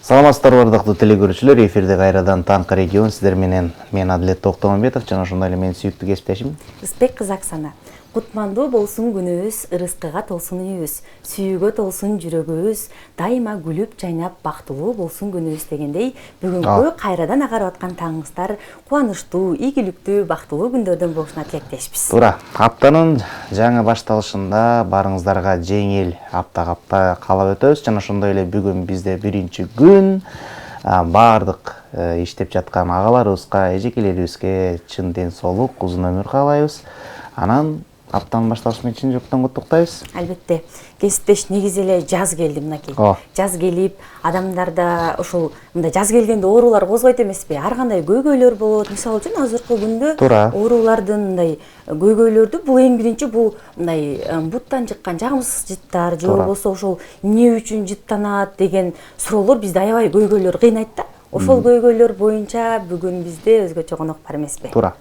Саламатсыздарбы ардактуу телекөрүүчүлөр, эфирде кайрадан Таңкы регион сиздер менен мен Адилет Токтомамбетов жана ошондой эле менин сүйүктүү кесиптешим Ызбек кыз Оксана. Кутмандуу болсун күнүбүз, ырыскыга толсун үйүбүз, сүйүүгө толсун жүрөгүбүз, дайыма күлүп жайнап бактылуу болсун күнүбүз дегендей, бүгүнкү кайрадан агарып аткан таңыңыздар кубанычтуу, ийгиликтүү, бактылуу күндөрдөн болушуна тилектешпиз. Туура, аптанын жаңы башталышында барыңыздарга жеңил апта каалап өтөбүз жана ошондой эле бүгүн бизде биринчи күн баардык иштеп жаткан агаларыбызга, эжекелерибизге чын ден соолук, узун өмүр каалайбыз. Анан аптанын башталышы менен чын жүрөктөн куттуктайбыз. Албетте, кесиптеш негизи эле жаз келди мынакей. Жаз келип, адамдарда ушул мындай жаз келгенде оорулар козгойт эмеспи? Ар кандай көйгөйлөр болот. Мисалы үчүн азыркы күндө оорулардын мындай көйгөйлөрдү бул эң биринчи бул мындай буттан чыккан жагымсыз жыттар, же болбосо ошол эмне үчүн жыттанат деген суроолор бизди аябай көйгөйлөр кыйнайт да. Ошол көйгөйлөр боюнча бүгүн бизде өзгөчө конок бар эмеспи? Туура.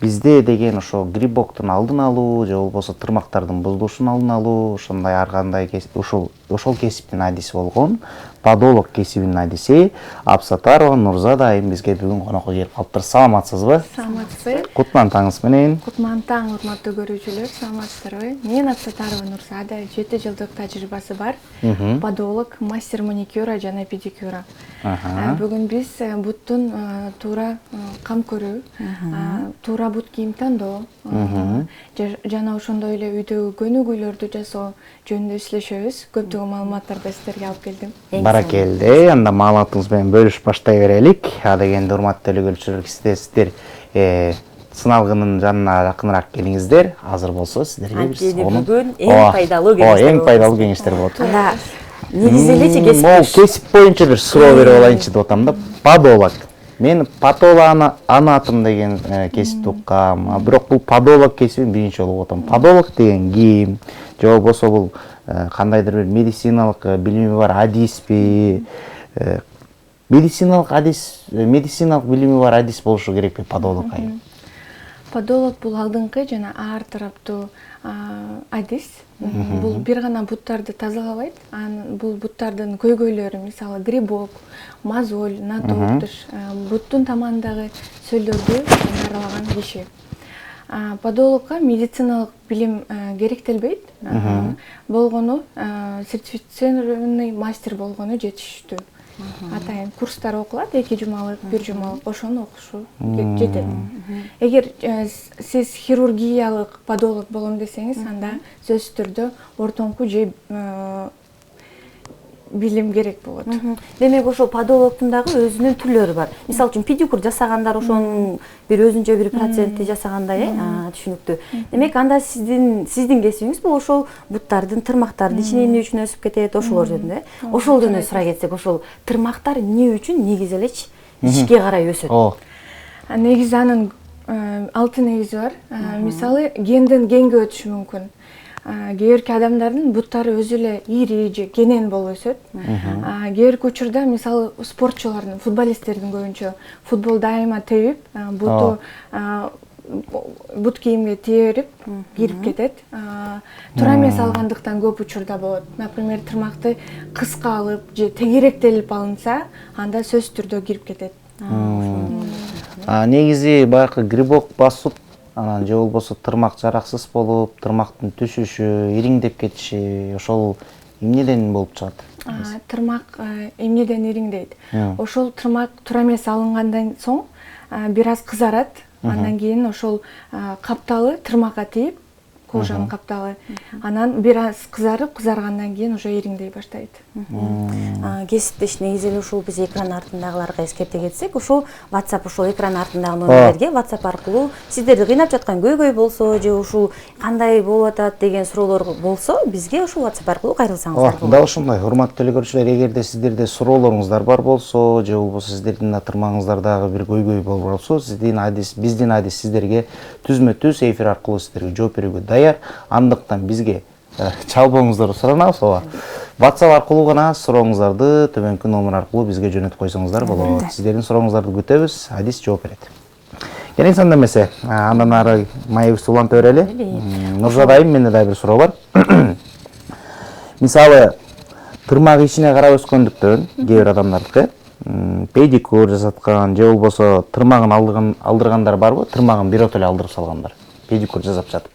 Бизде деген ошо грибоктун алдын алуу, же болбосо тырмактардын бузулушун алдын алуу, ошондой ар кандай ошол кесиптин адиси болгон подолог кесибинин адиси Абсатарова Нурзада айым бизге бүгүн конокко келип калыптыр. Саламатсызбы? Саламатсызбы. Кутман таңыңыз менен. Кутман таң, урматтуу көрүүчүлөр, саламатсыздарбы? Мен Абсатарова Нурзада, 7 жылдык тажрыйбасы бар. Подолог, мастер маникюра жана педикюра. Бүгүн биз буттун туура кам көрүү, туура бут кийим тандоо, жана ошондой эле үйдөгү көнүгүүлөрдү жасоо жөнүндө сүйлөшөбүз. Көптөгөн маалыматтарды сиздерге алып келдим. Баракелде, анда маалыматыңыз менен бөлүшүп баштай берелик. Дегенде урматтуу телекөрүүчүлөр, сиздер сыналгынын жанына жакыныраак келиңиздер. Азыр болсо сиздерге бүгүн эң пайдалуу кеңештер болот. Негизи элечи кесип. Могу кесип боюнча бир суроо берип алайынчы деп атам да. Подолог. Мен патологоанатом деген кесипти уккам. Бирок бул подолог кесибин биринчи жолу угуп атам. Подолог деген ким? Же болбосо бул кандайдыр бир медициналык билими бар адиспи? Медициналык билими бар адис болушу керекпи подолог айым? Подолог бул алдыңкы жана ар тараптуу адис. Бул бир гана буттарды тазалабайт. Бул буттардын көйгөйлөрү, мисалы грибок, мозоль, натоктуш, буттун таманындагы сөлдөрдү аралаган киши. Подологко медициналык билим керектелбейт. Болгону сертифицированный мастер болгону жетиштүү. Атайын курстар окулат, 2 жумалык, 1 жумалык, ошону окушу жетет. Эгер сиз хирургиялык подолог болом десеңиз, анда сөзсүз түрдө ортоңку же билим керек болот. Демек ошол подологдун дагы өзүнүн түрлөрү бар. Мисалы үчүн педикюр жасагандар ошонун бир өзүнчө бир проценти жасагандай, түшүнүктүү. Демек анда сиздин кесибиңиз бул ошол буттардын, тырмактардын ичине эмне үчүн өсүп кетет, ошолор жөнүндө. Ошол жөнүндө сурай кетсек, ошол тырмактар эмне үчүн негизи элечи ичке карай өсөт? Негизи анын 6 негизи бар. Мисалы генден генге өтүшү мүмкүн. Кээ бирки адамдардын буттары өзү эле ири же кенен болуп өсөт. Кээ бирки учурда мисалы спортчулардын, футболисттердин көбүнчө футбол дайыма тебип, бут кийимге тие берип кирип кетет. Туура эмес алгандыктан көп учурда болот. Например, тырмакты кыска алып же тегеректелип алынса, анда сөзсүз түрдө кирип кетет. Негизи баягы грибок басып, анан же болбосо тырмак жараксыз болуп, тырмактын түшүшү, ириңдеп кетиши, ошол эмнеден болуп чыгат? Тырмак эмнеден ириңдейт? Ошол тырмак туура эмес алынгандан соң бир аз кызарат, андан кийин ошол капталы тырмакка тийип, кожанын капталы, анан бир аз кызаргандан кийин уже ириңдей баштайт. Кесиптеш, негизи эле ушул биз экран артындагыларга эскерте кетсек, ушул WhatsApp, ушул экран артындагы номерлерге WhatsApp аркылуу сиздерди кыйнап жаткан көйгөй болсо, же ушул кандай болуп атат деген суроолор болсо, бизге ушул WhatsApp аркылуу кайрылсаңыздар болот. Дал ошондой, урматтуу телекөрүүчүлөр, эгерде сиздерде суроолоруңуздар бар болсо, же болбосо сиздердин тырмагыңыздардагы бир көйгөй болсо, биздин адис сиздерге түзмө-түз эфир аркылуу сиздерге жооп берүүгө даяр. Андыктан бизге чалбооңуздарды суранабыз. WhatsApp аркылуу гана сурооңуздарды төмөнкү номер аркылуу бизге жөнөтүп койсоңуздар болот. Сиздердин сурооңуздарды күтөбүз, адис жооп берет. Келиңиз анда эмесе, андан ары майыбызды уланта берели. Нурзада айым, менде да бир суроо бар. Мисалы, тырмак ичине карап өскөндүктөн кээ бир адамдардыкы педикюр жасаткан же болбосо тырмагын алдыргандар барбы? Тырмагын бирок эле алдырып салгандар. Педикюр жасап жатып.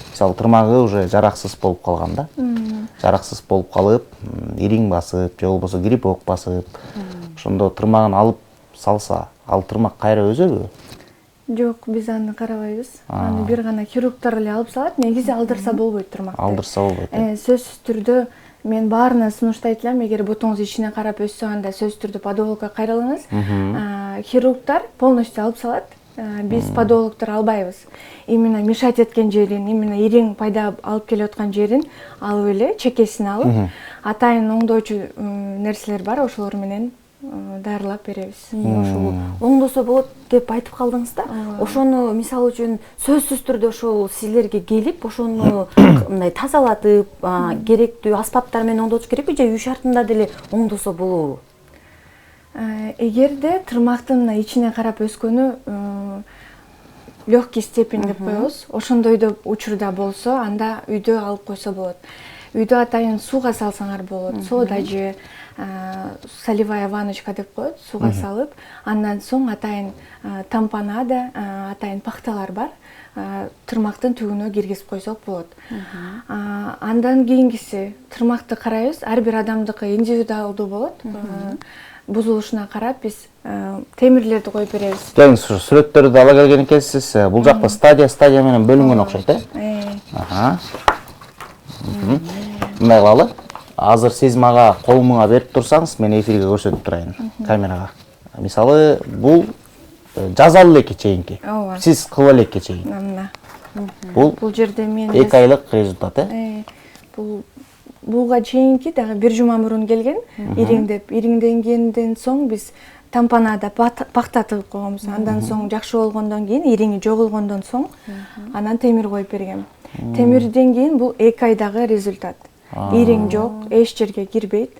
Мисалы тырмагы уже жараксыз болуп калган да. Жараксыз болуп калып, ириң басып, же болбосо грипп басып, ошондо тырмагын алып салса, ал тырмак кайра өзөбү? Жок, биз аны карабайбыз. Аны бир гана хирургтар эле алып салат. Негизи алдырса болбойт тырмакты. Алдырса болбойт. Сөзсүз түрдө мен баарына сунуштайт элем, эгер бутуңуз ичине карап өссө, анда сөзсүз түрдө подологко кайрылыңыз. Хирургтар полностью алып салат. Биз подологтор албайбыз. Именно мешать эткен жерин, именно ириң пайда алып келип аткан жерин алып эле чекесин алып, атайын оңдоочу нерселер бар, ошолор менен даярлап беребиз. Ошол оңдосо болот деп айтып калдыңыз да. Ошону мисалы үчүн сөзсүз түрдө ошол силерге келип, ошону мындай тазалатып, керектүү аспаптар менен оңдотуш керекпи же үй шартында деле оңдосо болобу? Эгерде тырмактын ичине карап өскөнү легкий степень деп коебуз. Ошондой учурда болсо, анда үйдө алып койсо болот. Үйдө атайын сууга салсаңар болот. Сода же солевая ванночка деп коет, сууга салып, андан соң атайын тампонада, атайын пахталар бар. Тырмактын түбүнө киргизип койсок болот. Андан кийинкиси тырмакты карайбыз. Ар бир адамдыкы индивидуалдуу болот. Бузулушуна карап биз темирлерди коюп беребиз. Келиңиз, сүрөттөрдү ала келген экенсиз. Бул жакта стадия менен бөлүнгөн окшойт, Мындай кылалы. Азыр сиз мага колумуңа берип турсаңыз, мен эфирге көрсөтүп турайын камерага. Мисалы, бул жазалы элекке чейинки. Сиз кылып элекке чейин. Бул жерде мен 2 айлык результат, Буга чейинки дагы бир жума мурун келген, ириңдеп, ириңденгенден соң биз тампонада пахта тыгып койгонбуз. Андан соң жакшы болгондон кийин, ириңи жоголгондон соң анан темир коюп бергем. Темирден кийин бул 2 айдагы результат. Ириң жок, эч жерге кирбейт.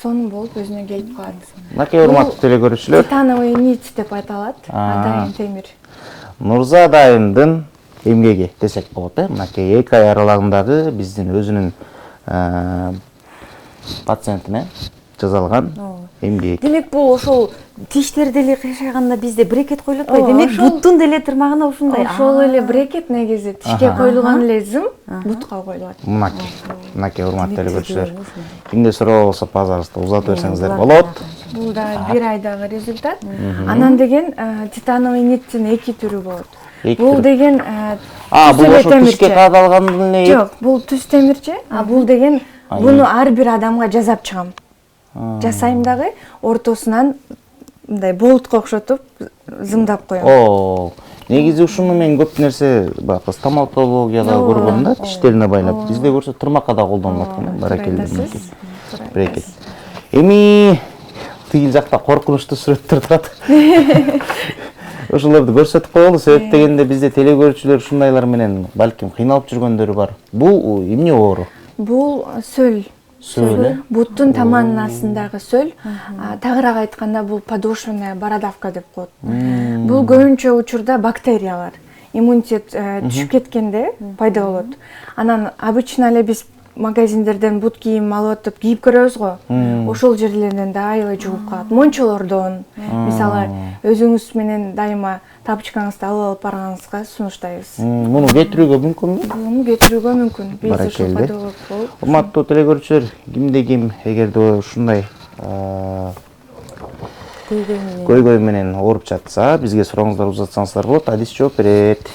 Сонун болуп өзүнө келип калат. Мынакей урматтуу телекөрүүчүлөр, титановый нить деп аталат. Атайын темир. Нурза Атайымдын эмгеги десек болот, Мынакей 2 ай аралыгындагы биздин өзүнүн пациентине жазалган эмгек. Демек бул ошол тиштер деле кыйшайганда бизде брекет коюлат го. Демек буттун деле тырмагына ушундай. Ошол эле брекет негизи тишке коюлган эле зым бутка коюлат. Мынакей урматтуу телекөрүүчүлөр. Кимде суроо болсо, пожалуйста, узатып берсеңиздер болот. Бул да 1 айдагы результат. Анан деген титановый ниттин 2 түрү болот. Бул деген бул ошо тишке кадалгандын эле. Жок, бул түз темирчи, бул деген буну ар бир адамга жасап чыгам. Жасайм дагы, ортосунан мындай болтко окшотуп зымдап коем. Негизи ушуну мен көп нерсе баягы стоматологияда көргөм да, тиштерине байлап. Бизде көрсө тырмакка да колдонулат экен, баракелде. Брекет. Эми тигил жакта коркунучтуу сүрөттөр турат. Ошолорду көрсөтүп коелу, себеп дегенде бизде телекөрүүчүлөр ушундайлар менен балким кыйналып жүргөндөрү бар. Бул эмне оору? Бул сөл. Буттун таманын астындагы сөл. Тагыраак айтканда бул подошвенная бородавка деп коет. Бул көбүнчө учурда бактериялар. Иммунитет түшүп кеткенде пайда болот. Анан обычно эле биз магазиндерден бут кийим алып атып кийип көрөбүз го. Ошол жерлерден да аябай жугуп калат. Мончолордон, мисалы, өзүңүз менен дайыма тапочкаңызды алып барганыңызга сунуштайбыз. Муну кетирүүгө мүмкүнбү? Муну кетирүүгө мүмкүн. Биз ошол подолог болуп. Урматтуу телекөрүүчүлөр, кимде ким эгерде ушундай көйгөй менен ооруп жатса, бизге сурооңуздар узатсаңыздар болот, адис жооп берет.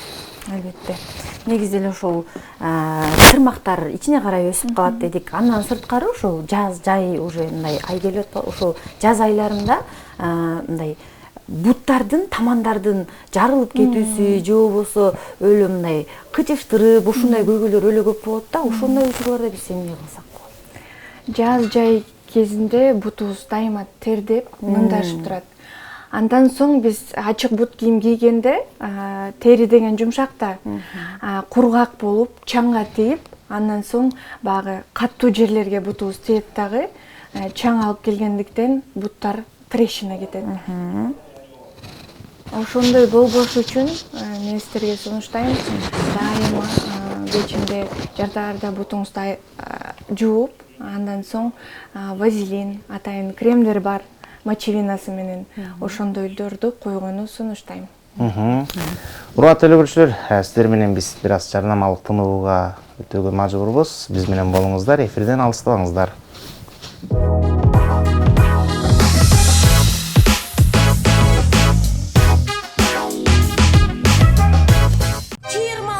Албетте. Негизи эле ошол тырмактар ичине карай өсүп калат дедик. Андан сырткары ошол жаз, жай уже мындай ай келип атпайбы? Ошол жаз айларында мындай буттардын, тамандардын жарылып кетүүсү же болбосо өлө мындай кычыштырып, ушундай көйгөйлөр өлө көп болот да. Ошондой учурларда биз эмне кылсак болот? Жаз, жай кезинде бутубуз дайыма тердеп, нымдашып турат. Андан соң биз ачык бут кийим кийгенде тери деген жумшак да кургак болуп, чаңга тийип, андан соң багы каттуу жерлерге бутубуз тиет дагы чаң алып келгендиктен буттар трещина кетет. Ошондой болбош үчүн мен сиздерге сунуштайм, дайыма кечинде жартаарда бутуңузду жууп, андан соң вазелин, атайын кремдер бар, мочевинасы менен ошондойлорду койгону сунуштайм. Урматтуу телекөрүүчүлөр, сиздер менен биз бир аз жарнамалык тынууга өтүүгө мажбурбуз. Биз менен болуңуздар, эфирден алыстабаңыздар.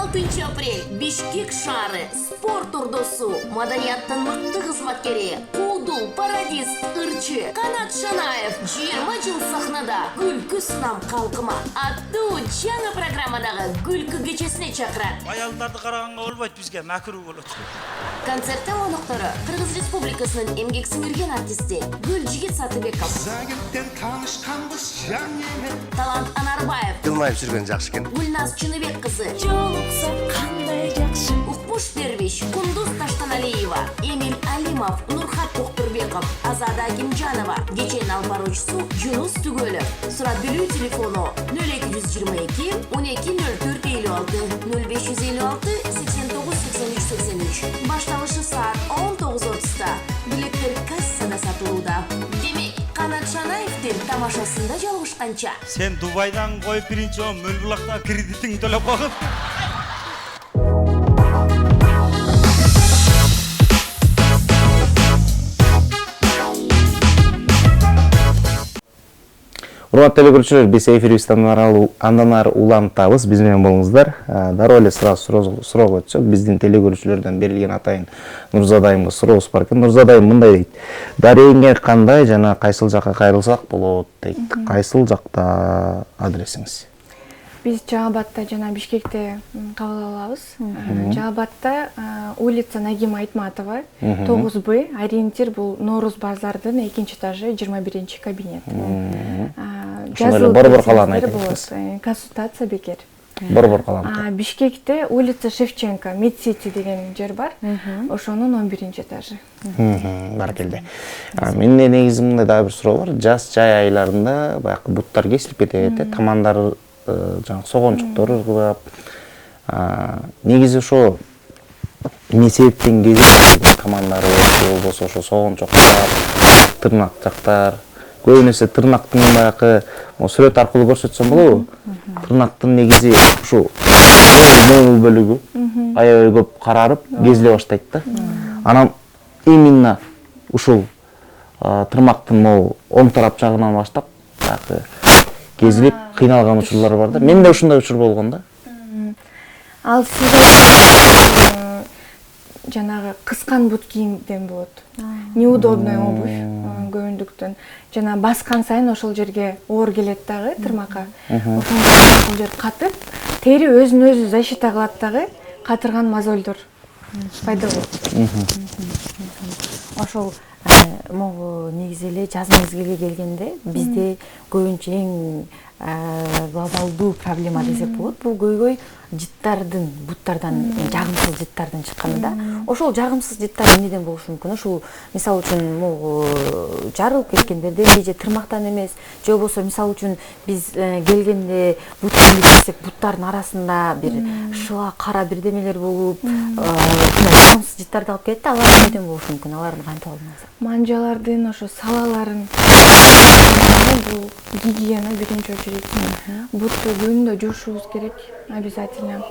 26 апрель Бишкек шаары спорт урдусу маданияттын мыкты кызматкери Куудул Парадис ырчы Канат Шанаев 20 жыл сахнада күлкү сынам калкыма аттуу жаңы программадагы күлкү кечесине чакырат. Аялдарды караганга болбойт, бизге макруу болот. Концерттин коноктору Кыргыз Республикасынын эмгек сиңирген артисти Гүлжигит Сатыбеков, Талант Анарбаев, Жылмайып жүргөн жакшы экен. Гүлназ Чыныбек кызы, Укмуш Дербиш, Кундуз Таштаналиева, Эмил Алимов, Нурхат Токтурбеков, Азада Акимжанова, кеченин алып баруучусу Юнус Түгөлөв. Сурат билүү телефону 0222 12 04 56 0556 89 83 83. Башталышы саат 19:30-да. Билеттер кассада сатылууда. Демек, Канат Шанаевдин тамашасында жалгышканча. Сен Дубайдан коюп биринчи Мөлбулакта кредитиңди төлөп койгуп. Урматтуу телекөрүүчүлөр, биз эфирибизди андан ары улантабыз. Биз менен болуңуздар. Дароо эле суроого өтсөк, биздин телекөрүүчүлөрдөн берилген атайын Нурзадайымга сурообуз бар экен. Нурзадайым мындай дейт: Дарегиңе кандай жана кайсыл жакка кайрылсак болот дейт. Кайсыл жакта адресиңиз? Биз Жаабатта жана Бишкекте кабыл алабыз. Жаабатта улица Нагима Айтматова 9Б, ориентир бул Норуз базардын 2-нчи этажы 21-нчи кабинет. Ошондой борбор калааны айтыңыз. Консультация бекер. Борбор калааны. Бишкекте улица Шевченко, Медсити деген жер бар. Ошонун 11-нчи этажы. Баркелде. Менде негизи мындай дагы бир суроо бар. Жаз-жай айларында баягы буттар кесилип кетет, тамандар жаңы согончуктор ыргылап, негизи ошо эмне себептен кесилет тамандары болбосо ошо согончоктор, тырнак жактар. Көбүнесе тырнактын баягы сүрөт аркылуу көрсөтсөм болобу? Тырнактын негизи ушу моңул бөлүгү аябай көп карарып кезиле баштайт да. Анан именно ушул тырмактын могу оң тарап жагынан баштап баягы кезилип кыйналган учурлар бар да. Менде ушундай учур болгон да. Ал сиз жанагы кыскан бут кийимден болот. Неудобная обувь көбүндүктөн. Жана баскан сайын ошол жерге оор келет дагы тырмакка. Ошол жер катып, тери өзүн өзү защита кылат дагы, катырган мозольдор пайда болот. Ошол могу негизи эле жаз мезгили келгенде бизде көбүнчө эң глобалдуу проблема десек болот. Бул көйгөй жыттардын, буттардан жагымсыз жыттардын чыкканы да. Ошол жагымсыз жыттар эмнеден болушу мүмкүн? Ушул мисалы үчүн могу жарылып кеткендерде же тырмактан эмес, же болбосо мисалы үчүн биз келгенде бут кийсек буттардын арасында бир шыла кара бирдемелер болуп, жагымсыз жыттарды алып келет да. Алар эмнеден болушу мүмкүн? Аларды кантип алдыңыз? Манжалардын ошо салаларын бул гигиена биринчи очередь. Бутту күндө жуушубуз керек обязательно.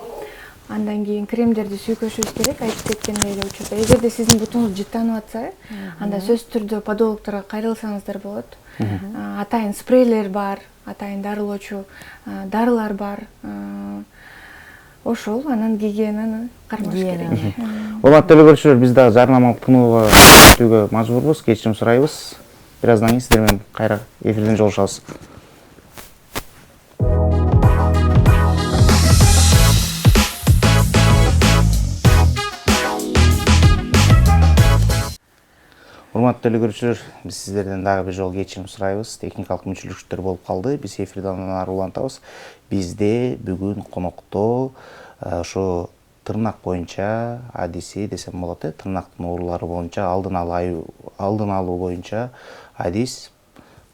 Андан кийин кремдерди сүйкөшүбүз керек, айтып кеткендей эле учурда. Эгерде сиздин бутуңуз жыттанып атса, анда сөзсүз түрдө подологторго кайрылсаңыздар болот. Атайын спрейлер бар, атайын дарылоочу дарылар бар. Ошол анан гигиенаны кармаш керек. Урматтуу телекөрүүчүлөр, биз дагы жарнамалык тынууга өтүүгө мажбурбуз. Кечирим сурайбыз. Бир аздан кийин сиздер менен кайра эфирден жолугушабыз. Урматтуу телекөрүүчүлөр, биз сиздерден дагы бир жолу кечирим сурайбыз. Техникалык мүчүлүктөр болуп калды. Биз эфирден андан ары улантабыз. Бизде бүгүн конокто ошо тырнак боюнча адиси десем болот, тырнактын оорулары боюнча алдын алуу боюнча адис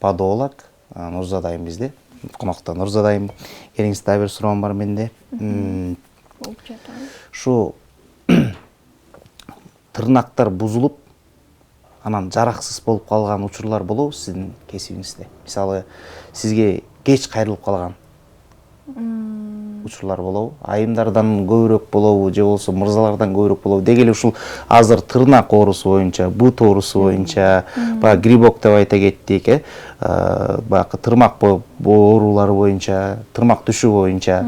подолог Нурзадайым бизде. Конокто Нурзадайым. Келиңиз, дагы бир суроом бар менде. Ушу тырнактар бузулуп, анан жараксыз болуп калган учурлар болобу сиздин кесибиңизде? Мисалы, сизге кеч кайрылып калган учурлар болобу? Айымдардан көбүрөөк болобу, же болбосо мырзалардан көбүрөөк болобу? Деги эле ушул азыр тырнак оорусу боюнча, бут оорусу боюнча, баягы грибок деп айта кеттик, баягы тырмак оорулары боюнча, тырмак түшү боюнча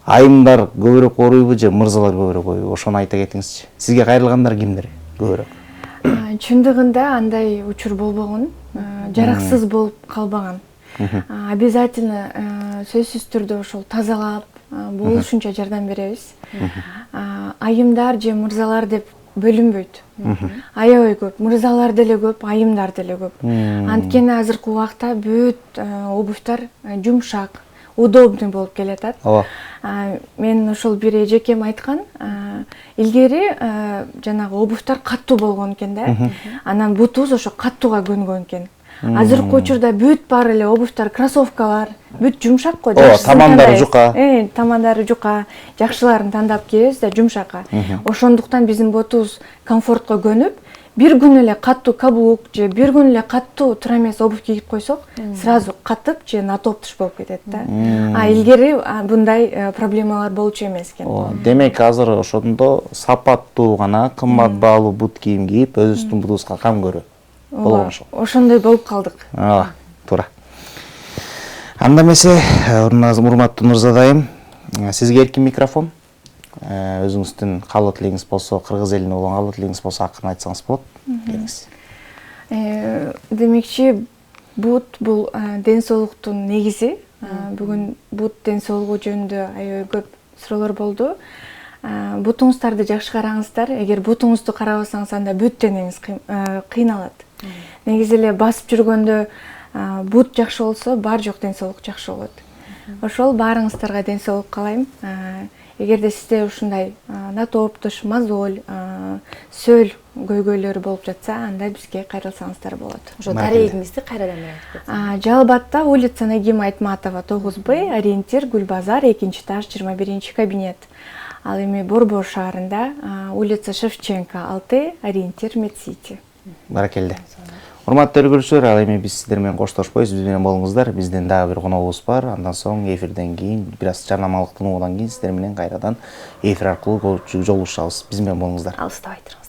айымдар көбүрөөк ооруйбу же мырзалар көбүрөөк ооруйбу? Ошону айта кетиңизчи. Сизге кайрылгандар кимдер көбүрөөк? Чындыгында андай учур болбогон, жараксыз болуп калбаган. Обязательно сөзсүз түрдө ошол тазалап болушунча жардам беребиз. Айымдар же мырзалар деп бөлүнбөйт. Аябай көп, мырзалар деле көп, айымдар деле көп. Анткени азыркы убакта бүт обувьтар жумшак, удобный болуп келатат. Мен ошол бир эжекем айткан, илгери жанагы обувьтар каттуу болгон экен да. Анан бутубуз ошо каттууга көнгөн экен. Азыркы учурда бүт баары эле обувьтар, кроссовкалар, бүт жумшак го. Тамандары жука. Тамандары жука. Жакшыларын тандап кийебиз да жумшакка. Ошондуктан биздин ботубуз комфортко көнүп, бир күн эле каттуу каблук же бир күн эле каттуу турамес обувь кийип койсок, сразу катып же натоптуш болуп кетет да. Илгери мындай проблемалар болчу эмес экен. Демек азыр ошондо сапаттуу гана кымбат баалуу бут кийим кийип, өзүбүздүн бутубузга кам көрө. Ошондой болуп калдык. Туура. Анда эмесе, урматтуу Нурзадайым, сизге эркин микрофон. Өзүңүздүн каалоо тилегиңиз болсо, кыргыз элине болгон каалоо тилегиңиз болсо акырын айтсаңыз болот. Демекчи, бут бул ден соолуктун негизи. Бүгүн бут ден соолугу жөнүндө аябай көп суроолор болду. Бутуңуздарды жакшы караңыздар. Эгер бутуңузду карабасаңыз, анда бүт денеңиз кыйналат. Негизи эле басып жүргөндө бут жакшы болсо, бар жок ден соолук жакшы болот. Ошол баарыңыздарга ден соолук каалайм. Эгерде сизде ушундай натоптуш, мозоль, сөл көйгөйлөрү болуп жатса, анда бизге кайрылсаңыздар болот. Ошо дарегиңизди кайрадан айтып. Жалал Абадта улица Нагима Айтматова 9Б, ориентир Гүлбазар, 2-этаж, 21 кабинет. Ал эми Борбор шаарында улица Шевченко 6, ориентир Медсити. Баракелде. Урматтуу көрүүчүлөр, ал эми биз сиздер менен коштошпойбуз, биз менен болуңуздар. Бизден дагы бир коногубуз бар. Андан соң эфирден кийин, бир аз жарнамалык тынуудан кийин сиздер менен кайрадан эфир аркылуу жолугушабыз. Биз менен болуңуздар. Алыстабай туруңуздар.